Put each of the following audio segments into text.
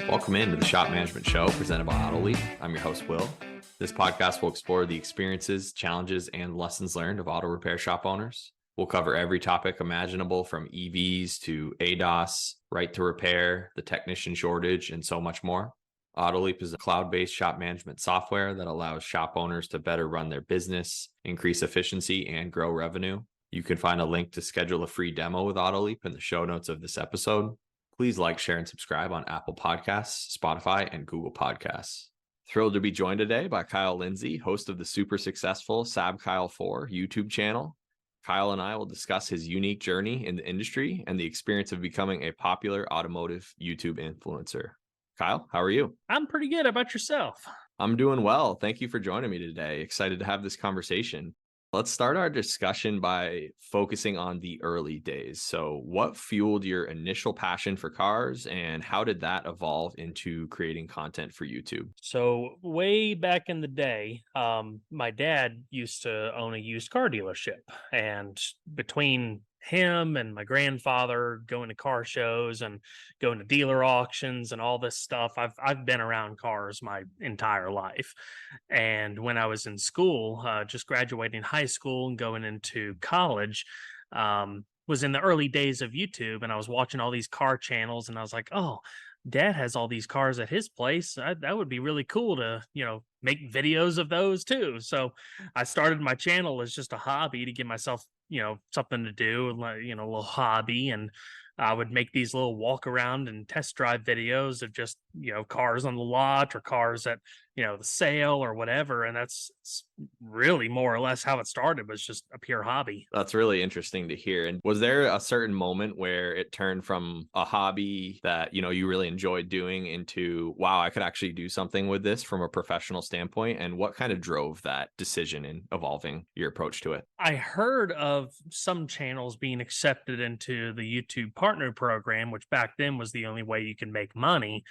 Welcome into the Shop Management Show presented by AutoLeap. I'm your host, Will. This podcast will explore the experiences, challenges, and lessons learned of auto repair shop owners. We'll cover every topic imaginable from EVs to ADAS, right to repair, the technician shortage, and so much more. AutoLeap is a cloud-based shop management software that allows shop owners to better run their business, increase efficiency, and grow revenue. You can find a link to schedule a free demo with AutoLeap in the show notes of this episode. Please like, share, and subscribe on Apple Podcasts, Spotify, and Google Podcasts. Thrilled to be joined today by Kyle Lindsey, host of the super successful Sab Kyle 4 YouTube channel. Kyle and I will discuss his unique journey in the industry and the experience of becoming a popular automotive YouTube influencer. Kyle, how are you? I'm pretty good. How about yourself? I'm doing well. Thank you for joining me today. Excited to have this conversation. Let's start our discussion by focusing on the early days. So what fueled your initial passion for cars and how did that evolve into creating content for YouTube? So way back in the day, my dad used to own a used car dealership, and between him and my grandfather going to car shows and going to dealer auctions and all this stuff, I've been around cars my entire life. And when I was in school, just graduating high school and going into college, was in the early days of YouTube, and I was watching all these car channels, and I was like, oh, dad has all these cars at his place. That would be really cool to, make videos of those too. So I started my channel as just a hobby to give myself, something to do, like, a little hobby. And I would make these little walk around and test drive videos of just, cars on the lot or cars at, the sale or whatever. And that's really more or less how it started, was just a pure hobby. That's really interesting to hear. And was there a certain moment where it turned from a hobby that, you really enjoyed doing into, wow, I could actually do something with this from a professional standpoint? And what kind of drove that decision in evolving your approach to it? I heard of some channels being accepted into the YouTube partner program, which back then was the only way you can make money.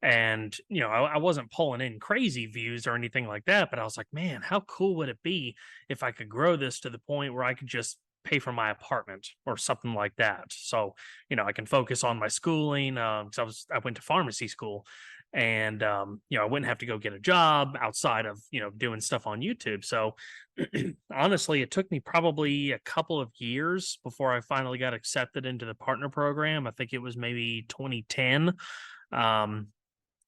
And, I wasn't pulling in crazy views or anything like that, but I was like, man, how cool would it be if I could grow this to the point where I could just pay for my apartment or something like that. So, I can focus on my schooling. So I went to pharmacy school, and, I wouldn't have to go get a job outside of, doing stuff on YouTube. So honestly, it took me probably a couple of years before I finally got accepted into the partner program. I think it was maybe 2010.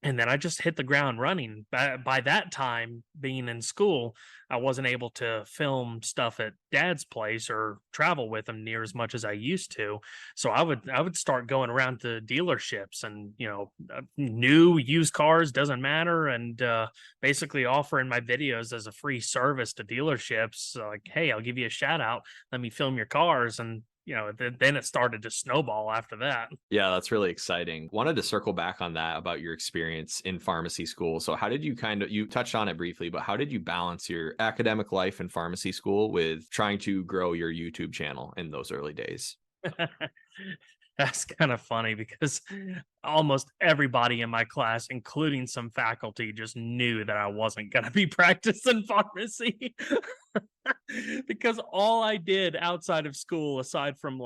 And then I just hit the ground running. By that time, being in school, I wasn't able to film stuff at dad's place or travel with him near as much as I used to. So I would start going around to dealerships and, new used cars, doesn't matter. And basically offering my videos as a free service to dealerships. Like, hey, I'll give you a shout out. Let me film your cars. And then it started to snowball after that. Yeah, that's really exciting. Wanted to circle back on that about your experience in pharmacy school. So how did you you touched on it briefly, but how did you balance your academic life in pharmacy school with trying to grow your YouTube channel in those early days? That's kind of funny because almost everybody in my class, including some faculty, just knew that I wasn't going to be practicing pharmacy. Because all I did outside of school, aside from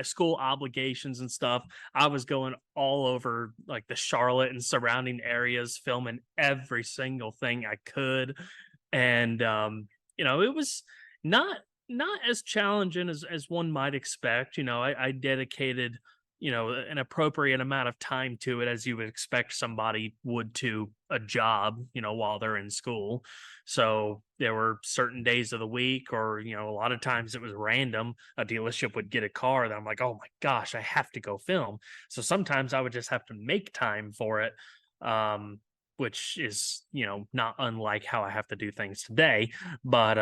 school obligations and stuff, I was going all over like the Charlotte and surrounding areas, filming every single thing I could. And it was not as challenging as one might expect. I dedicated, an appropriate amount of time to it, as you would expect somebody would to a job, while they're in school. So there were certain days of the week, or, a lot of times it was random. A dealership would get a car that I'm like, oh my gosh, I have to go film. So sometimes I would just have to make time for it. Which is, not unlike how I have to do things today. But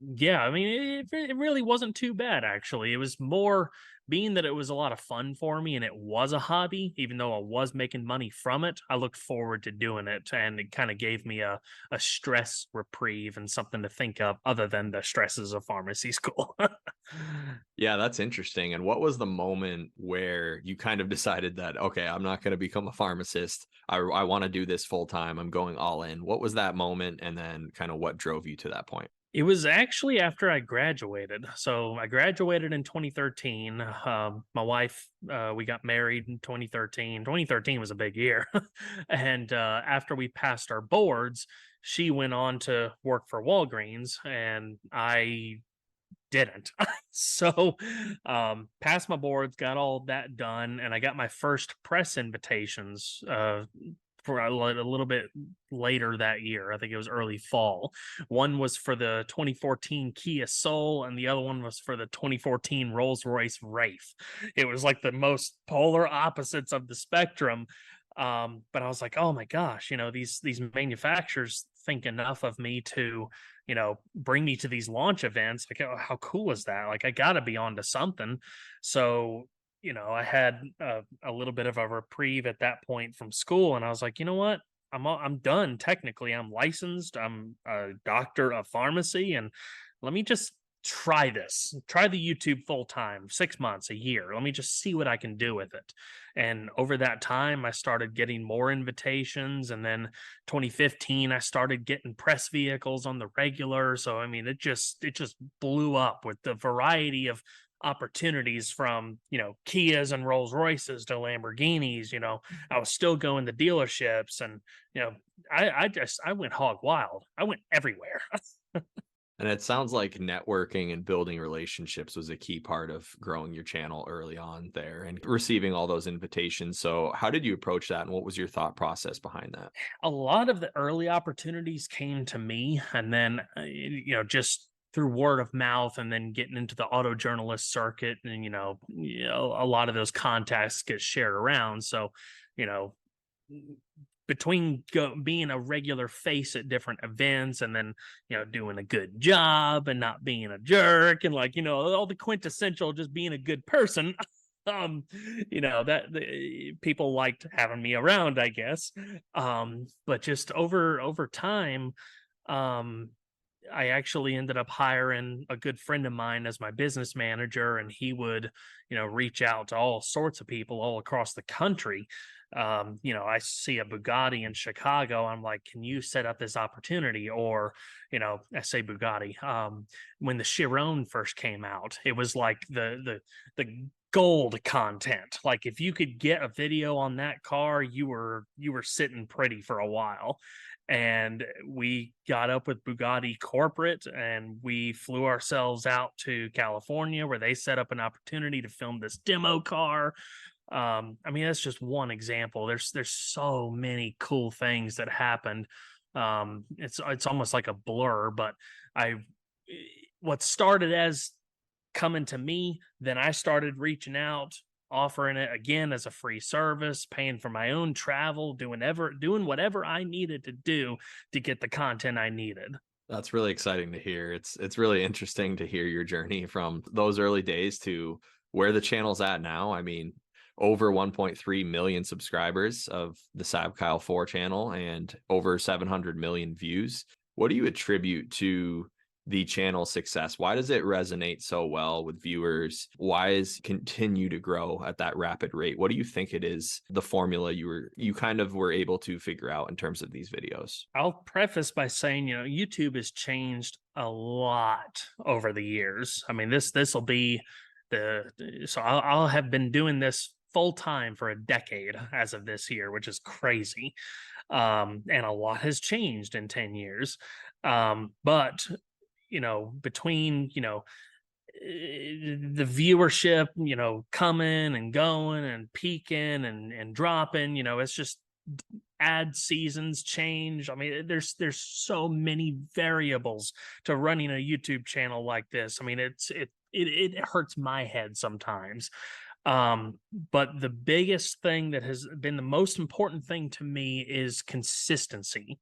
yeah, I mean, it really wasn't too bad, actually. It was more being that it was a lot of fun for me and it was a hobby, even though I was making money from it. I looked forward to doing it, and it kind of gave me a stress reprieve and something to think of other than the stresses of pharmacy school. Yeah, that's interesting. And what was the moment where you kind of decided that, okay, I'm not going to become a pharmacist. I want to do this full time. I'm going all in. What was that moment? And then kind of what drove you to that point? It was actually after I graduated. So I graduated in 2013. My wife, we got married in 2013. 2013 was a big year. And after we passed our boards, she went on to work for Walgreens, and I didn't. So passed my boards, got all that done, and I got my first press invitations for a little bit later that year. I think it was early fall. One was for the 2014 Kia Soul, and the other one was for the 2014 Rolls-Royce Wraith. It was like the most polar opposites of the spectrum. But I was like, oh my gosh, these manufacturers think enough of me to, bring me to these launch events. Like, oh, how cool is that? Like, I got to be on to something. So, I had a little bit of a reprieve at that point from school, and I was like, you know what? I'm done. Technically, I'm licensed. I'm a doctor of pharmacy, and let me just try this. Try the YouTube full time, 6 months, a year. Let me just see what I can do with it. And over that time, I started getting more invitations. And then 2015, I started getting press vehicles on the regular. So I mean, it just blew up with the variety of opportunities from Kias and Rolls Royces to Lamborghinis. I was still going to dealerships, and I went hog wild. I went everywhere. And it sounds like networking and building relationships was a key part of growing your channel early on there and receiving all those invitations. So, how did you approach that, and what was your thought process behind that? A lot of the early opportunities came to me, and then just through word of mouth, and then getting into the auto journalist circuit, and a lot of those contacts get shared around. So you know between being a regular face at different events, and then doing a good job and not being a jerk, and all the quintessential just being a good person, um that people liked having me around, I guess. But just over time, um I actually ended up hiring a good friend of mine as my business manager, and he would reach out to all sorts of people all across the country. I see a Bugatti in Chicago, I'm like, can you set up this opportunity? Or I say Bugatti, when the Chiron first came out, it was like the gold content. Like, if you could get a video on that car, you were sitting pretty for a while. And we got up with Bugatti corporate, and we flew ourselves out to California, where they set up an opportunity to film this demo car. I mean, that's just one example. There's so many cool things that happened. It's almost like a blur, but I what started as coming to me, then I started reaching out, offering it again as a free service, paying for my own travel, doing whatever I needed to do to get the content I needed. That's really exciting to hear. It's really interesting to hear your journey from those early days to where the channel's at now. I mean, over 1.3 million subscribers of the Sab Kyle 4 channel and over 700 million views. What do you attribute to the channel success? Why does it resonate so well with viewers? Why is continue to grow at that rapid rate? What do you think it is, the formula you kind of were able to figure out in terms of these videos? I'll preface by saying, YouTube has changed a lot over the years. I mean, this will be so I'll have been doing this full time for a decade as of this year, which is crazy. And a lot has changed in 10 years. But between the viewership, coming and going and peaking and dropping, it's just ad seasons change. I mean, there's so many variables to running a YouTube channel like this. I mean, it hurts my head sometimes. But the biggest thing that has been the most important thing to me is consistency,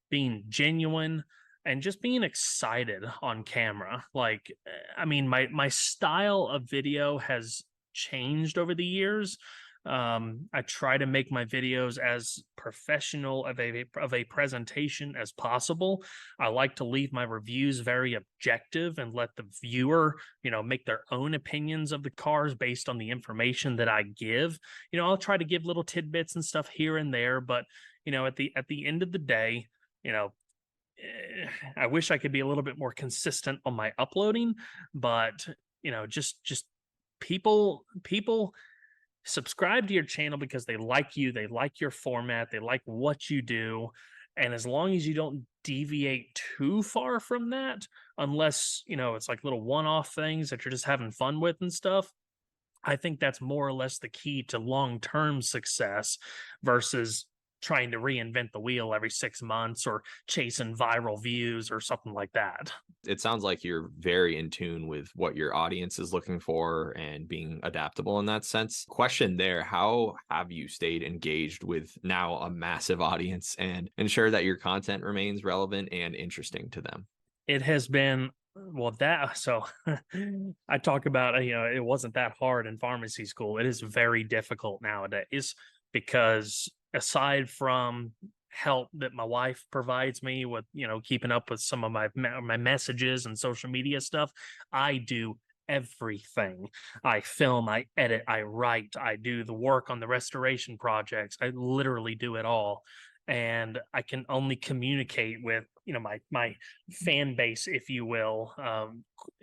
being genuine, and just being excited on camera. Like, I mean, my style of video has changed over the years. I try to make my videos as professional of a presentation as possible. I like to leave my reviews very objective and let the viewer, make their own opinions of the cars based on the information that I give. I'll try to give little tidbits and stuff here and there, but at the end of the day, I wish I could be a little bit more consistent on my uploading, but just people subscribe to your channel because they like you, they like your format, they like what you do. And as long as you don't deviate too far from that, unless, it's like little one off things that you're just having fun with and stuff, I think that's more or less the key to long term success versus trying to reinvent the wheel every 6 months or chasing viral views or something like that. It sounds like you're very in tune with what your audience is looking for and being adaptable in that sense. Question there, how have you stayed engaged with now a massive audience and ensure that your content remains relevant and interesting to them? It has been, well, that so I talk about, it wasn't that hard in pharmacy school. It is very difficult nowadays because aside from help that my wife provides me with, keeping up with some of my messages and social media stuff, I do everything. I film, I edit, I write, I do the work on the restoration projects. I literally do it all. And I can only communicate with, my fan base, if you will,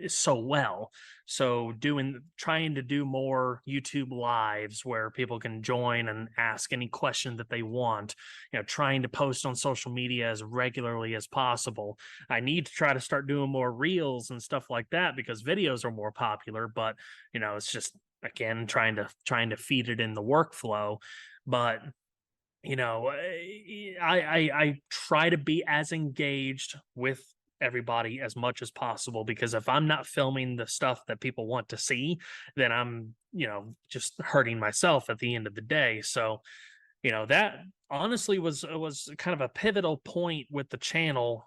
so well. So trying to do more YouTube lives where people can join and ask any question that they want, trying to post on social media as regularly as possible. I need to try to start doing more reels and stuff like that because videos are more popular, but it's just, again, trying to feed it in the workflow. But I try to be as engaged with everybody as much as possible because if I'm not filming the stuff that people want to see, then I'm, just hurting myself at the end of the day. So, that honestly was kind of a pivotal point with the channel,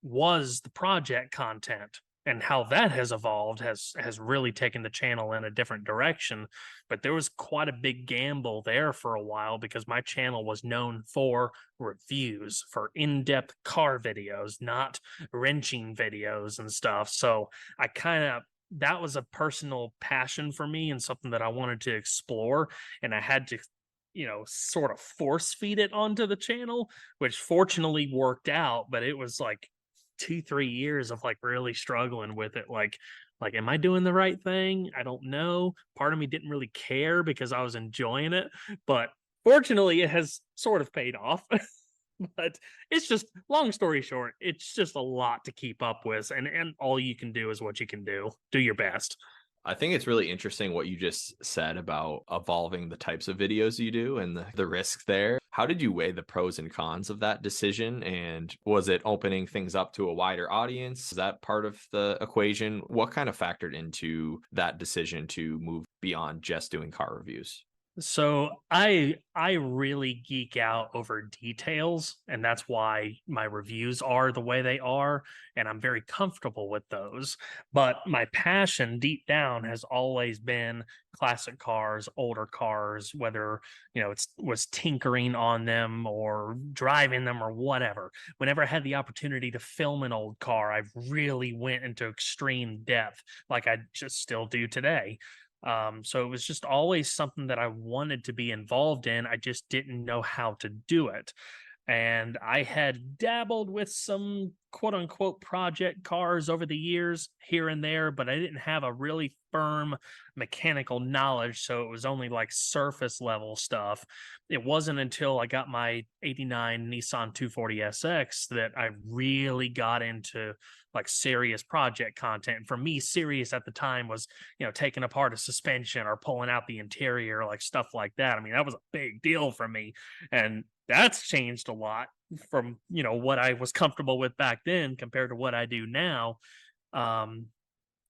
was the project content, and how that has evolved has really taken the channel in a different direction. But there was quite a big gamble there for a while because my channel was known for reviews, for in-depth car videos, not wrenching videos and stuff. So I kind of, that was a personal passion for me and something that I wanted to explore, and I had to, sort of force feed it onto the channel, which fortunately worked out. But it was like 2-3 years of like really struggling with it, like am I doing the right thing? I don't know. Part of me didn't really care because I was enjoying it, but fortunately it has sort of paid off. But it's just, long story short, it's just a lot to keep up with, and all you can do is what you can do your best. I think it's really interesting what you just said about evolving the types of videos you do and the risk there. How did you weigh the pros and cons of that decision? And was it opening things up to a wider audience? Is that part of the equation? What kind of factored into that decision to move beyond just doing car reviews? So I really geek out over details, and that's why my reviews are the way they are, and I'm very comfortable with those. But my passion deep down has always been classic cars, older cars, whether it's was tinkering on them or driving them or whatever. Whenever I had the opportunity to film an old car, I really went into extreme depth, like I just still do today. So it was just always something that I wanted to be involved in. I just didn't know how to do it. And I had dabbled with some quote unquote project cars over the years here and there, but I didn't have a really firm mechanical knowledge. So it was only like surface level stuff. It wasn't until I got my '89 Nissan 240SX that I really got into like serious project content. And for me, serious at the time was, taking apart a suspension or pulling out the interior, like stuff like that. I mean, that was a big deal for me. And that's changed a lot from what I was comfortable with back then compared to what I do now. Um,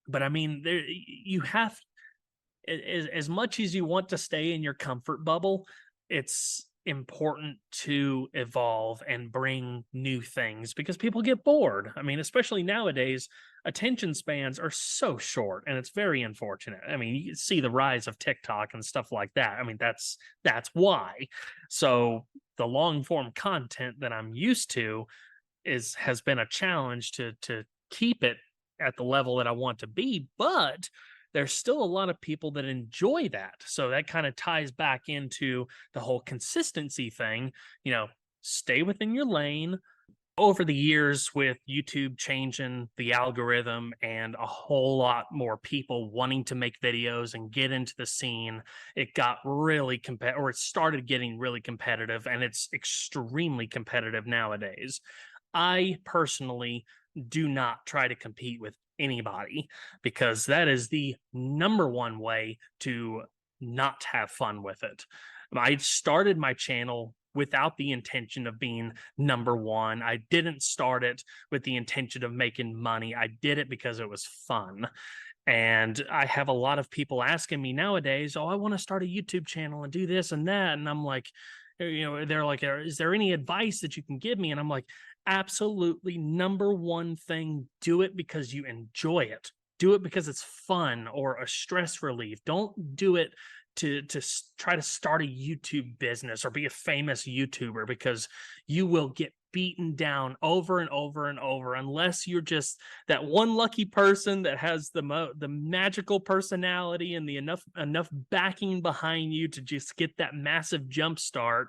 but I mean, there you have, as much as you want to stay in your comfort bubble, it's important to evolve and bring new things because people get bored. I mean, especially nowadays, attention spans are so short, and it's very unfortunate. I mean, you see the rise of TikTok and stuff like that. I mean, that's why. So the long form content that I'm used to has been a challenge to keep it at the level that I want to be, but there's still a lot of people that enjoy that. So that kind of ties back into the whole consistency thing. Stay within your lane, over the years, with YouTube changing the algorithm and a whole lot more people wanting to make videos and get into the scene, it got really competitive, or it started getting really competitive, and it's extremely competitive nowadays. I personally do not try to compete with anybody, because that is the number one way to not have fun with it. I started my channel without the intention of being number one. I didn't start it with the intention of making money. I did it because it was fun. And I have a lot of people asking me nowadays, "Oh, I want to start a YouTube channel and do this and that." And I'm like, they're like, "Is there any advice that you can give me?" And I'm like, absolutely. Number one thing, do it because you enjoy it. Do it because it's fun or a stress relief. Don't do it to try to start a YouTube business or be a famous YouTuber, because you will get beaten down over and over and over, unless you're just that one lucky person that has the magical personality and the enough backing behind you to just get that massive jump start.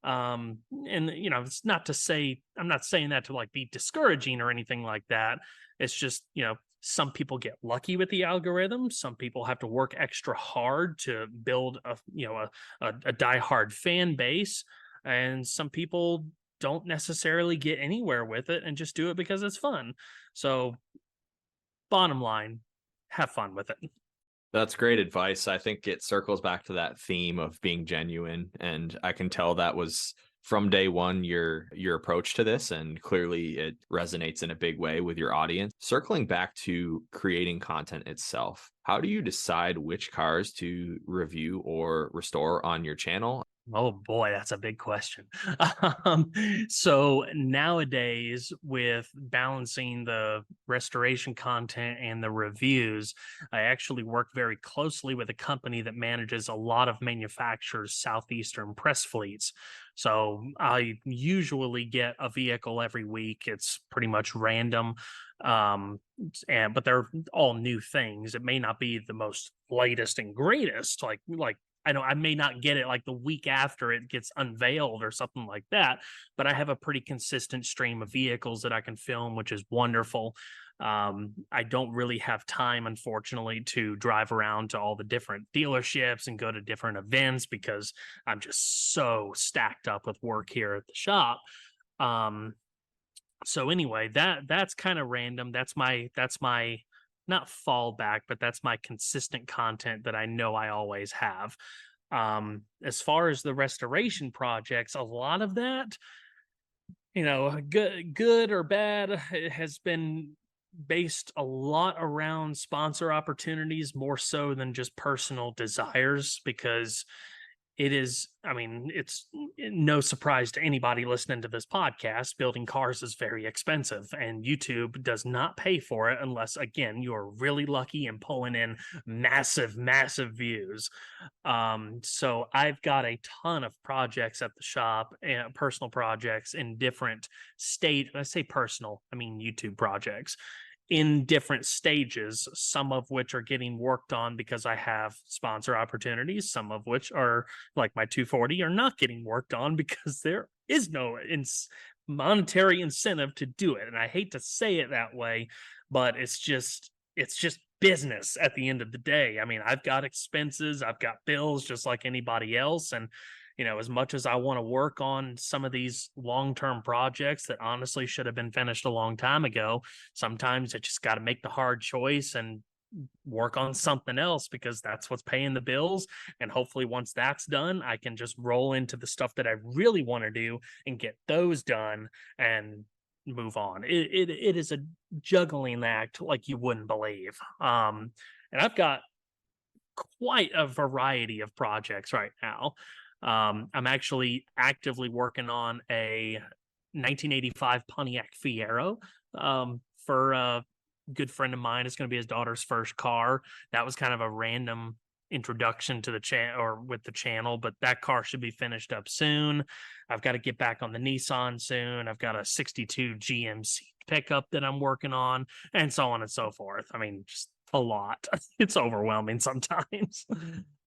And it's not to say, I'm not saying that to like be discouraging or anything like that. It's just, some people get lucky with the algorithm. Some people have to work extra hard to build a diehard fan base, and some people don't necessarily get anywhere with it and just do it because it's fun. So, bottom line, have fun with it. That's great advice. I think it circles back to that theme of being genuine. And I can tell that was from day one your approach to this, and clearly it resonates in a big way with your audience. Circling back to creating content itself, how do you decide which cars to review or restore on your channel? Oh boy, that's a big question. So nowadays, with balancing the restoration content and the reviews, I actually work very closely with a company that manages a lot of manufacturers' southeastern press fleets. So I usually get a vehicle every week. It's pretty much random. But they're all new things. It may not be the most latest and greatest, like I know I may not get it like the week after it gets unveiled or something like that, but I have a pretty consistent stream of vehicles that I can film, which is wonderful. I don't really have time, unfortunately, to drive around to all the different dealerships and go to different events, because I'm just so stacked up with work here at the shop. So anyway, that's kind of random. That's my not fallback, but that's my consistent content that I know I always have. As far as the restoration projects, a lot of that, good or bad, it has been based a lot around sponsor opportunities more so than just personal desires, because it is, I mean, it's no surprise to anybody listening to this podcast, building cars is very expensive, and YouTube does not pay for it unless, again, you're really lucky and pulling in massive, massive views. So I've got a ton of projects at the shop, and personal projects in different state. I say personal, I mean YouTube projects in different stages, some of which are getting worked on because I have sponsor opportunities, some of which are like my 240 are not getting worked on because there is no monetary incentive to do it. And I hate to say it that way, but it's just business at the end of the day. I mean, I've got expenses, I've got bills just like anybody else. And as much as I want to work on some of these long-term projects that honestly should have been finished a long time ago, sometimes I just got to make the hard choice and work on something else, because that's what's paying the bills. And hopefully once that's done, I can just roll into the stuff that I really want to do and get those done and move on. It is a juggling act like you wouldn't believe. And I've got quite a variety of projects right now. I'm actually actively working on a 1985 Pontiac Fiero, for a good friend of mine. It's going to be his daughter's first car. That was kind of a random introduction to the channel, or with the channel, but that car should be finished up soon. I've got to get back on the Nissan soon. I've got a 62 GMC pickup that I'm working on, and so on and so forth. I mean, just a lot. It's overwhelming sometimes.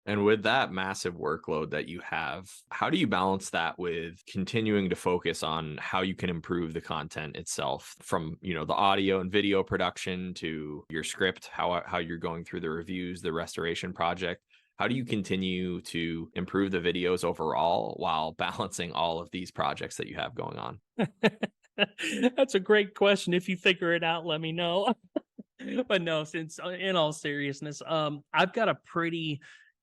And with that massive workload that you have, how do you balance that with continuing to focus on how you can improve the content itself, from, the audio and video production to your script, how you're going through the reviews, the restoration project? How do you continue to improve the videos overall while balancing all of these projects that you have going on? That's a great question. If you figure it out, let me know. But no, since in all seriousness, I've got a pretty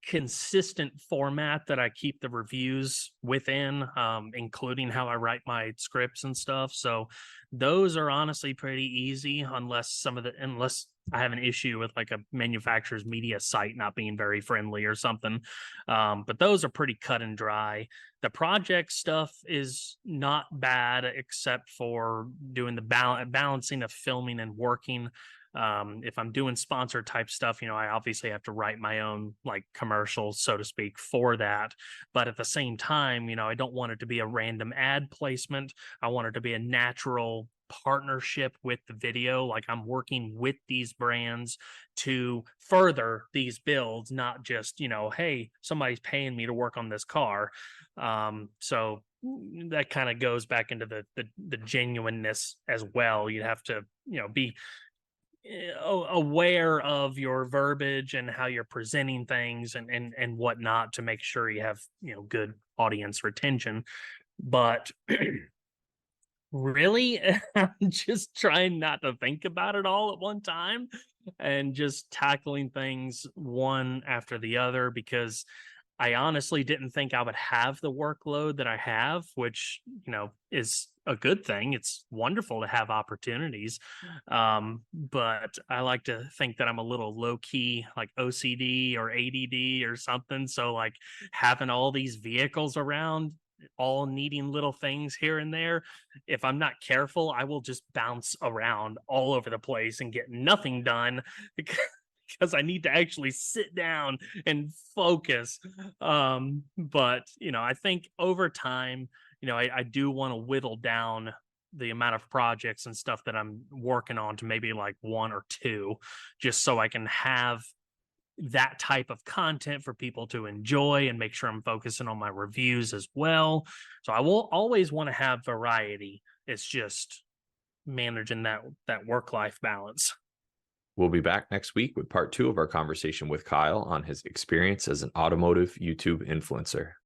consistent format that I keep the reviews within, including how I write my scripts and stuff. So those are honestly pretty easy, unless I have an issue with like a manufacturer's media site not being very friendly or something. But those are pretty cut and dry. The project stuff is not bad, except for doing the balancing of filming and working. If I'm doing sponsor type stuff, I obviously have to write my own like commercials, so to speak, for that. But at the same time, I don't want it to be a random ad placement. I want it to be a natural partnership with the video. Like I'm working with these brands to further these builds, not just, hey, somebody's paying me to work on this car. So that kind of goes back into the genuineness as well. You have to, be aware of your verbiage and how you're presenting things and whatnot to make sure you have good audience retention. But really, I'm just trying not to think about it all at one time and just tackling things one after the other, because I honestly didn't think I would have the workload that I have, which, is a good thing. It's wonderful to have opportunities. But I like to think that I'm a little low key, like OCD or ADD or something. So like having all these vehicles around, all needing little things here and there, if I'm not careful, I will just bounce around all over the place and get nothing done because I need to actually sit down and focus. But I think over time, I do want to whittle down the amount of projects and stuff that I'm working on to maybe like one or two, just so I can have that type of content for people to enjoy and make sure I'm focusing on my reviews as well. So I will always want to have variety. It's just managing that work-life balance. We'll be back next week with part 2 of our conversation with Kyle on his experience as an automotive YouTube influencer.